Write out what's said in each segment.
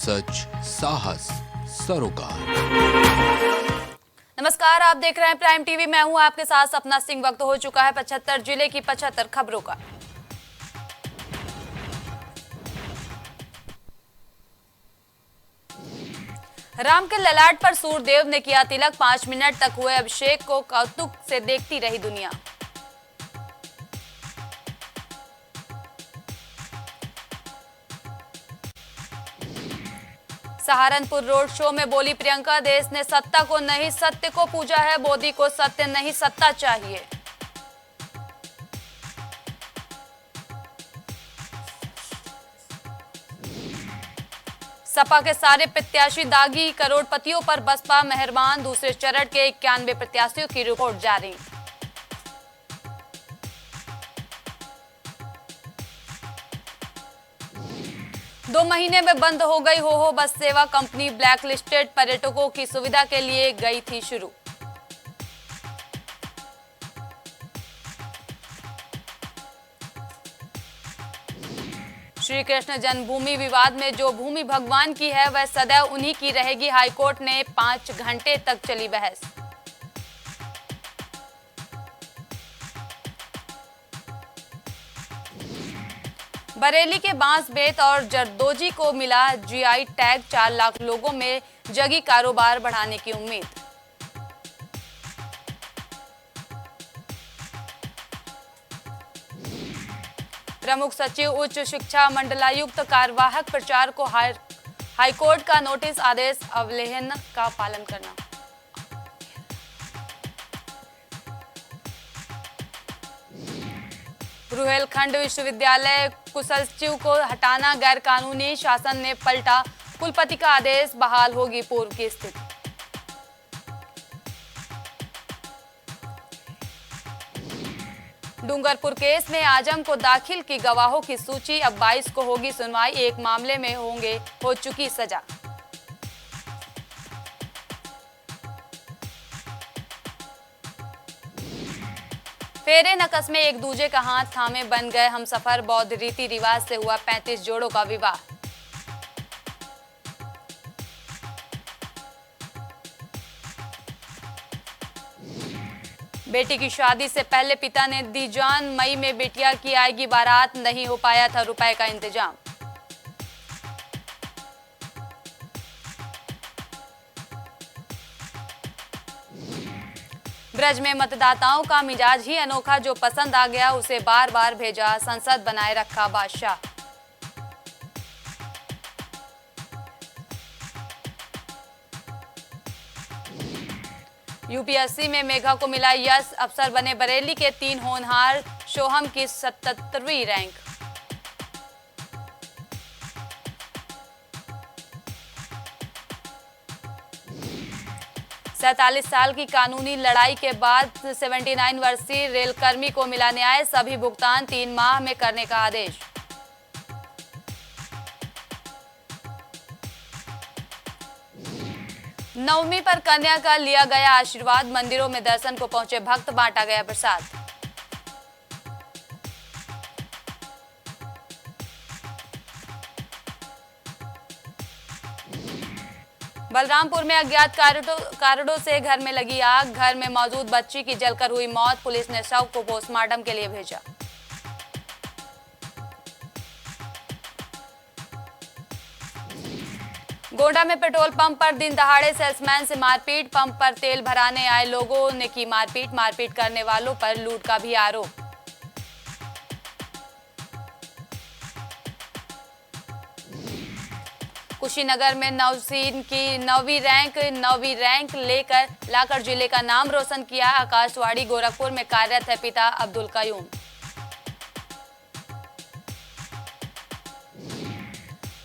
सच, साहस, सरोकार। नमस्कार, आप देख रहे हैं प्राइम टीवी। मैं हूं आपके साथ सपना सिंह। वक्त हो चुका है 75 जिले की 75 खबरों का। राम के ललाट पर सूर्यदेव ने किया तिलक। 5 मिनट तक हुए अभिषेक को कौतुक से देखती रही दुनिया। सहारनपुर रोड शो में बोली प्रियंका, देश ने सत्ता को नहीं सत्य को पूजा है। मोदी को सत्य नहीं सत्ता चाहिए। सपा के सारे प्रत्याशी दागी, करोड़पतियों पर बसपा मेहरबान। दूसरे चरण के 91 प्रत्याशियों की रिपोर्ट जारी। दो महीने में बंद हो गई हो बस सेवा। कंपनी ब्लैक लिस्टेड पर्यटकों की सुविधा के लिए गई थी शुरू। श्री कृष्ण जन्मभूमि विवाद में जो भूमि भगवान की है वह सदैव उन्हीं की रहेगी। हाईकोर्ट ने 5 घंटे तक चली बहस। बरेली के बांसबेत और जरदोजी को मिला जीआई टैग। 4 लाख लोगों में जगी कारोबार बढ़ाने की उम्मीद। प्रमुख सचिव उच्च शिक्षा मंडलायुक्त कार्यवाहक प्रचार को हाईकोर्ट का नोटिस। आदेश अवहेलना का पालन करना। रुहेलखंड विश्वविद्यालय कुलसचिव को हटाना गैर कानूनी। शासन ने पलटा कुलपति का आदेश। बहाल होगी पूर्व की स्थिति। डूंगरपुर केस में आजम को दाखिल की गवाहों की सूची। अब 22 को होगी सुनवाई। एक मामले में हो चुकी सजा। फेरे नकस में एक दूजे का हाथ थामे बन गए हमसफर। बौद्ध रीति रिवाज से हुआ 35 जोड़ों का विवाह। बेटी की शादी से पहले पिता ने दी जान। मई में बेटिया की आएगी बारात। नहीं हो पाया था रुपए का इंतजाम। ब्रज में मतदाताओं का मिजाज ही अनोखा। जो पसंद आ गया उसे बार बार भेजा। संसद बनाए रखा बादशाह। यूपीएससी में मेघा को मिला यश। अफसर बने बरेली के 3 होनहार। सोहम की 77वीं रैंक। सैतालीस साल की कानूनी लड़ाई के बाद 79 वर्षीय रेलकर्मी को मिला न्याय। सभी भुगतान 3 माह में करने का आदेश। नवमी पर कन्या का लिया गया आशीर्वाद। मंदिरों में दर्शन को पहुंचे भक्त। बांटा गया प्रसाद। बलरामपुर में अज्ञात कारणों से घर में लगी आग। घर में मौजूद बच्ची की जलकर हुई मौत। पुलिस ने शव को पोस्टमार्टम के लिए भेजा। गोंडा में पेट्रोल पंप पर दिन दहाड़े सेल्समैन से मारपीट। पंप पर तेल भराने आए लोगों ने की मारपीट। मारपीट करने वालों पर लूट का भी आरोप। कुशीनगर में नवसीन की 9वीं रैंक लाकर जिले का नाम रोशन किया। आकाशवाणी गोरखपुर में कार्यरत है पिता अब्दुल कयूम।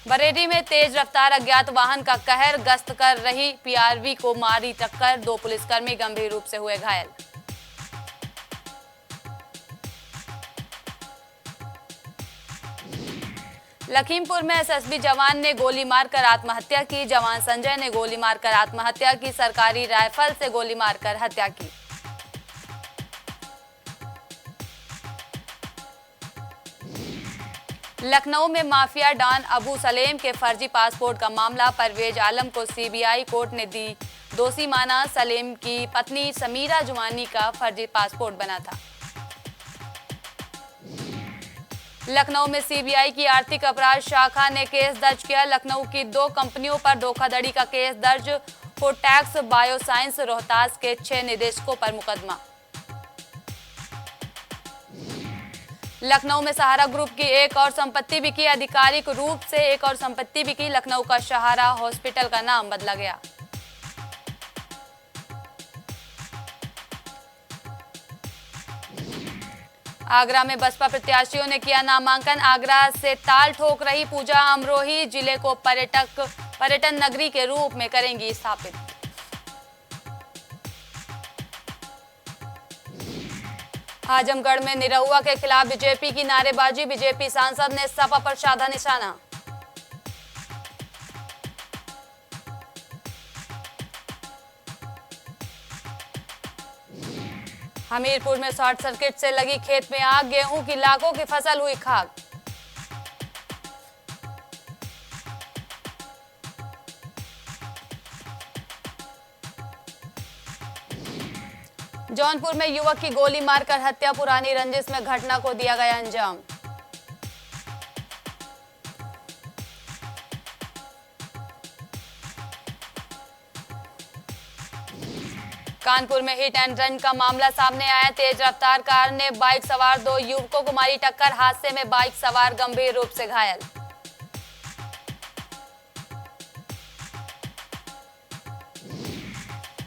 बरेली में तेज रफ्तार अज्ञात वाहन का कहर। गश्त कर रही पीआरवी को मारी टक्कर। 2 पुलिसकर्मी गंभीर रूप से हुए घायल। लखीमपुर में एसएसबी जवान ने गोली मारकर आत्महत्या की। जवान संजय ने गोली मारकर आत्महत्या की। सरकारी राइफल से गोली मारकर हत्या की। लखनऊ में माफिया डॉन अबू सलेम के फर्जी पासपोर्ट का मामला, परवेज आलम को सीबीआई कोर्ट ने दी दोषी माना। सलेम की पत्नी समीरा जुमानी का फर्जी पासपोर्ट बना था। लखनऊ में सीबीआई की आर्थिक अपराध शाखा ने केस दर्ज किया। लखनऊ की 2 कंपनियों पर धोखाधड़ी का केस दर्ज। फोर्टैक्स बायोसाइंस रोहतास के 6 निदेशकों पर मुकदमा। लखनऊ में सहारा ग्रुप की एक और संपत्ति बिकी। आधिकारिक रूप से एक और संपत्ति बिकी। लखनऊ का सहारा हॉस्पिटल का नाम बदला गया। आगरा में बसपा प्रत्याशियों ने किया नामांकन। आगरा से ताल ठोक रही पूजा अमरोही जिले को पर्यटन नगरी के रूप में करेंगी स्थापित। आजमगढ़ में निरहुआ के खिलाफ बीजेपी की नारेबाजी। बीजेपी सांसद ने सपा पर साधा निशाना। हमीरपुर में शॉर्ट सर्किट से लगी खेत में आग। गेहूं की लाखों की फसल हुई खाक। जौनपुर में युवक की गोली मारकर हत्या। पुरानी रंजिश में घटना को दिया गया अंजाम। कानपुर में हिट एंड रन का मामला सामने आया। तेज रफ्तार कार ने बाइक सवार 2 युवकों को मारी टक्कर। हादसे में बाइक सवार गंभीर रूप से घायल।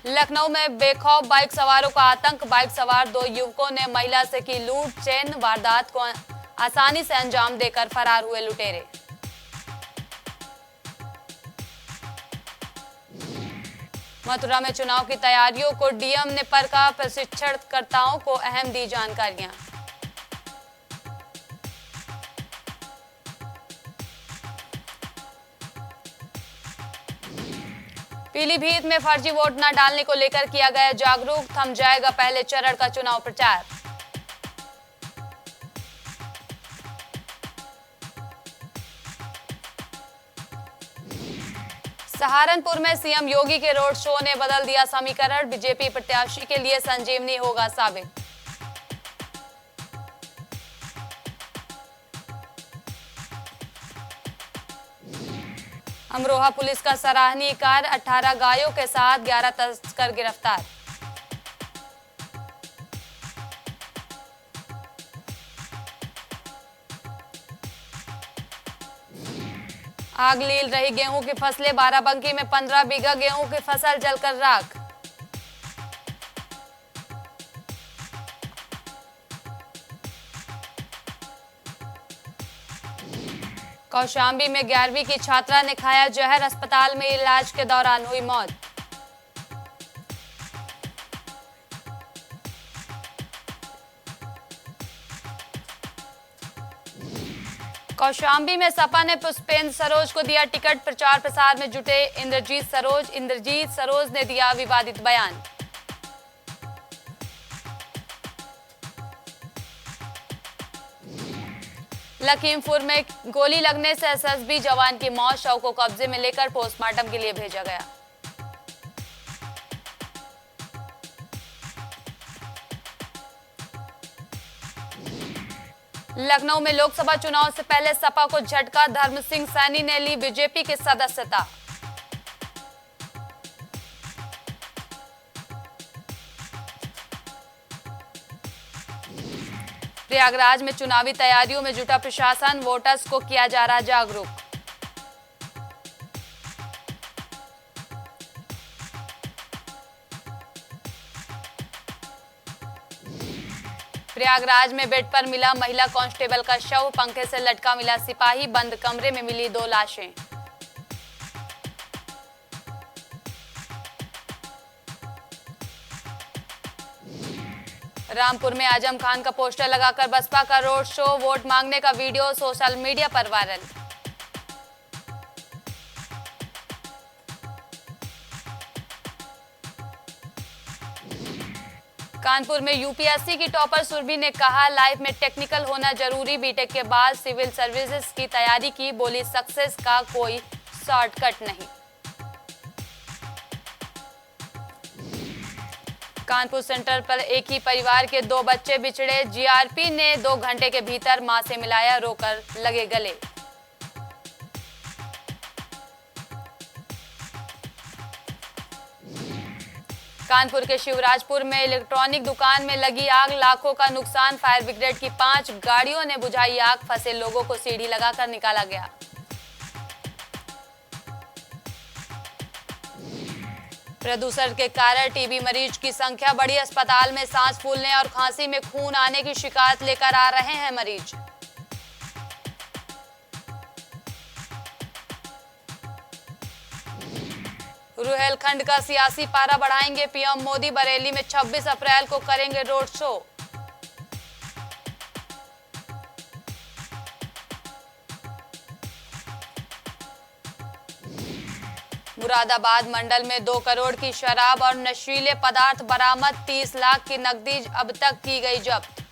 लखनऊ में बेखौफ बाइक सवारों का आतंक। बाइक सवार 2 युवकों ने महिला से की लूट। चेन वारदात को आसानी से अंजाम देकर फरार हुए लुटेरे। मथुरा में चुनाव की तैयारियों को डीएम ने परखा। प्रशिक्षणकर्ताओं को अहम दी जानकारियां। पीलीभीत में फर्जी वोट न डालने को लेकर किया गया जागरूक। थम जाएगा पहले चरण का चुनाव प्रचार। सहारनपुर में सीएम योगी के रोड शो ने बदल दिया समीकरण। बीजेपी प्रत्याशी के लिए संजीवनी होगा साबित। अमरोहा पुलिस का सराहनीय कार्य। 18 गायों के साथ 11 तस्कर गिरफ्तार। आग लील रही गेहूं की फसलें। बाराबंकी में 15 बीघा गेहूं की फसल जलकर राख। कौशाम्बी में 11वीं की छात्रा ने खाया जहर। अस्पताल में इलाज के दौरान हुई मौत। कौशाम्बी में सपा ने पुष्पेंद्र सरोज को दिया टिकट। प्रचार प्रसार में जुटे इंद्रजीत सरोज ने दिया विवादित बयान। लखीमपुर में गोली लगने से एसएसबी जवान की मौत। शव को कब्जे में लेकर पोस्टमार्टम के लिए भेजा गया। लखनऊ में लोकसभा चुनाव से पहले सपा को झटका। धर्म सिंह सैनी ने ली बीजेपी की सदस्यता। प्रयागराज में चुनावी तैयारियों में जुटा प्रशासन। वोटर्स को किया जा रहा जागरूक। प्रयागराज में बेड पर मिला महिला कांस्टेबल का शव। पंखे से लटका मिला सिपाही। बंद कमरे में मिली 2 लाशें। रामपुर में आजम खान का पोस्टर लगाकर बसपा का रोड शो। वोट मांगने का वीडियो सोशल मीडिया पर वायरल। कानपुर में यूपीएससी की टॉपर सुरभि ने कहा, लाइफ में टेक्निकल होना जरूरी, बीटेक के बाद सिविल सर्विसेज की तैयारी की, बोली सक्सेस का कोई शॉर्टकट नहीं। कानपुर सेंटर पर एक ही परिवार के 2 बच्चे बिछड़े, जीआरपी ने 2 घंटे के भीतर मां से मिलाया, रोकर लगे गले। कानपुर के शिवराजपुर में इलेक्ट्रॉनिक दुकान में लगी आग, लाखों का नुकसान, फायर ब्रिगेड की 5 गाड़ियों ने बुझाई आग, फंसे लोगों को सीढ़ी लगाकर निकाला गया। प्रदूषण के कारण टीबी मरीज की संख्या बढ़ी, अस्पताल में सांस फूलने और खांसी में खून आने की शिकायत लेकर आ रहे हैं मरीज। रुहेलखंड का सियासी पारा बढ़ाएंगे पीएम मोदी, बरेली में 26 अप्रैल को करेंगे रोड शो। मुरादाबाद मंडल में 2 करोड़ की शराब और नशीले पदार्थ बरामद, 30 लाख की नकदी अब तक की गई जब्त।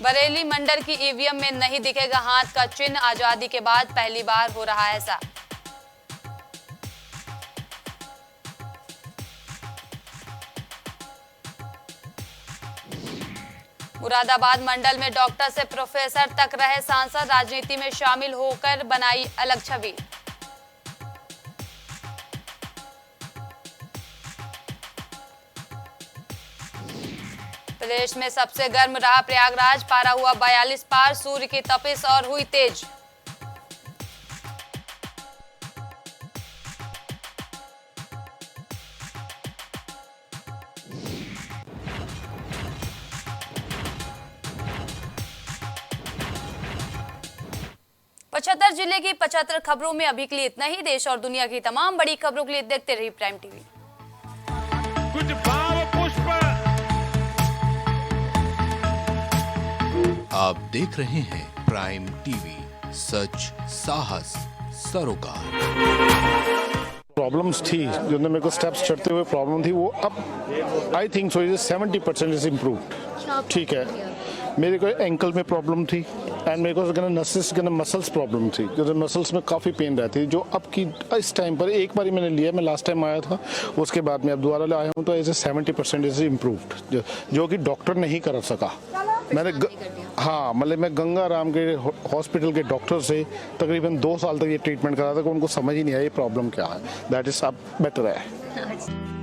बरेली मंडल की ईवीएम में नहीं दिखेगा हाथ का चिन्ह, आजादी के बाद पहली बार हो रहा है ऐसा। मुरादाबाद मंडल में डॉक्टर से प्रोफेसर तक रहे सांसद, राजनीति में शामिल होकर बनाई अलग छवि। प्रदेश में सबसे गर्म रहा प्रयागराज, पारा हुआ 42 पार, सूर्य की तपिश और हुई तेज। पचहत्तर जिले की 75 खबरों में अभी के लिए इतना ही। देश और दुनिया की तमाम बड़ी खबरों के लिए देखते रहिए प्राइम टीवी। कुछ भाव पुष्प। आप देख रहे हैं प्राइम टीवी, सच साहस सरोकार। प्रॉब्लम्स थी जो मेरे को स्टेप्स चढ़ते हुए प्रॉब्लम थी, वो अब I think so 70% is improved. ठीक है, मेरे को एंकल में प्रॉब्लम थी एंड मेरे को मसल्स प्रॉब्लम थी, क्योंकि मसल्स में काफ़ी पेन रहती है, जो अब की इस टाइम पर एक बार मैंने लिया, मैं लास्ट टाइम आया था, उसके बाद मैं अब दोबारा ले आया हूँ, तो एज 70% इज इम्प्रूव्ड, जो कि डॉक्टर नहीं कर सका। मैंने हाँ, मतलब मैं गंगा राम के हॉस्पिटल के डॉक्टर से तकरीबन 2 साल तक ये ट्रीटमेंट करा था, कि उनको समझ ही नहीं आया ये प्रॉब्लम क्या है। दैट इज अब बेटर है।